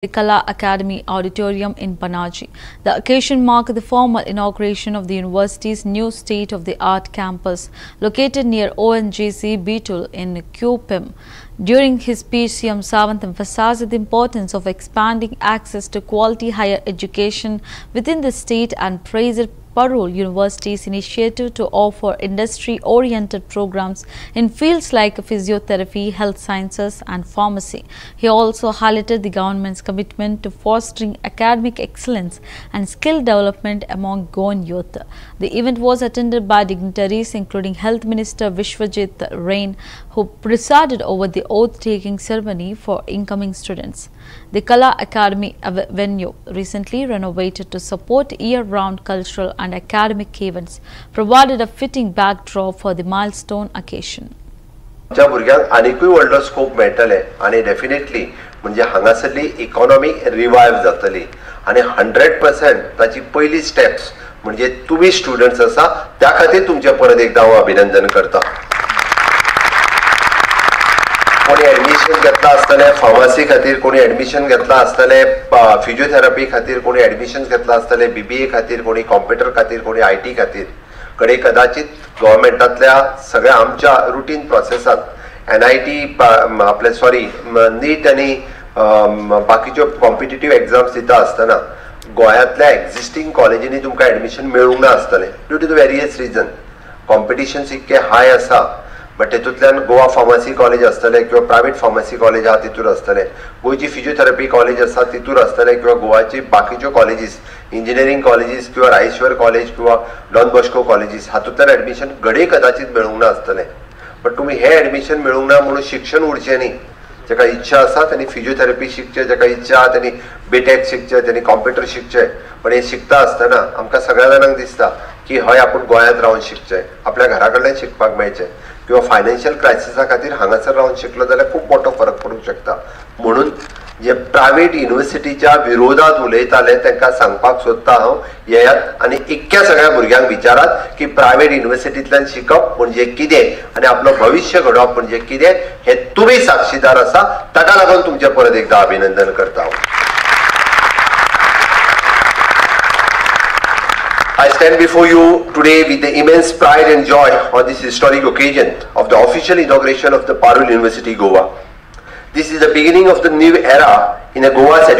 the Kala Academy Auditorium in Panaji. The occasion marked the formal inauguration of the university's new state-of-the-art campus located near ONGC Beetle in QPIM. During his speech, CM Sawant emphasized the importance of expanding access to quality higher education within the state and praised Parul University's initiative to offer industry-oriented programs in fields like physiotherapy, health sciences and pharmacy. He also highlighted the government's commitment to fostering academic excellence and skill development among Goan youth. The event was attended by dignitaries including Health Minister Vishwajit Rain, who presided over the oath-taking ceremony for incoming students. The Kala Academy venue, recently renovated to support year-round cultural and academic events, provided a fitting backdrop for the milestone occasion. आमच्या भुरग्यांक आनीकूय व्हडलो scope मेळटले आनी definitely म्हणजे हांगासरली economy revive जातली आनी 100% ताची पहिली स्टेप्स म्हणजे तुम्ही स्टुडंट्स आसा त्या खातीर तुमचे परत एकदा हांव अभिनंदन करता. कोणी एडमिशन घेतला आसतले फार्मसी खातीर, कोणी एडमिशन घेतला आसतले फिजिओथेरपी खातीर, कोणी एडमिशन घेतला आसतले बीबीए खातीर, कोणी कॉम्प्युटर खातीर, कोणी आयटी खातीर. कडे कदाचित गव्हर्नमेंटातल्या सगळ्या आमच्या रुटीन प्रोसेसात एनआयटी आपले नीट आणि बाकीच्यो कॉम्पिटिटिव्ह एग्जाम्स दिता आसतना गोंयांतल्या एक्झिस्टिंग कॉलेजींनी तुमकां एडमिशन मेळूंक ना आसतलें due to the various reason. Competitions इतके हाय आसा, बट तेतूंतल्यान गोवा फार्मसी कॉलेज आसतले किंवा प्रायवेट फार्मसी कॉलेज आहा तितूर आसतले, गोंयची फिजिओथेरपी कॉलेज आसा तितूर आसतले, किंवा गोवाची बाकीच्यो कॉलेजीस इंजिनियरिंग कॉलेजीस किंवा रायश्वर कॉलेज किंवा डॉन बॉस्को कॉलेजीस हातूंतल्यान एडमिशन घडे कदाचित मेळूंक ना आसतलें. बट तुमी हे एडमिशन मेळूंक ना म्हणून शिक्षण उरचें न्ही. जेका इच्छा आसा त्यांनी फिजिओथेरपी शिकचे, जेका इच्छा आहा त्यांनी बीटेक शिकचे, त्यांनी कॉम्प्युटर शिकचे. पण हे शिकता आसतना आमकां सगळ्या जाणांक दिसता की हय आपूण गोंयांत रावन शिकचे, आपल्या घरा कडल्यान शिकपाक मेळचें, किंवा फायनान्शियल क्रायसिसा खातीर हांगासर रावन शिकलो जाल्यार खूब मोठो फरक पडूंक शकता. म्हणून जे प्रायवेट युनिव्हर्सिटीच्या विरोधात उलयताले तांकां सांगपाक सोदता हांव येयात आनी इतक्या सगळ्या भुरग्यांक विचारात की प्रायवेट युनिव्हर्सिटींतल्यान शिकप म्हणजे कितें आनी आपलो भविष्य घडोवप म्हणजे कितें हे तुमी साक्षीदार आसा. ताका लागून तुमचे परत एकदा अभिनंदन करता हांव. I stand before you today with the immense pride and joy on this historic occasion of the official inauguration of the Parul University, Goa. This is the beginning of the new era in Goa's education.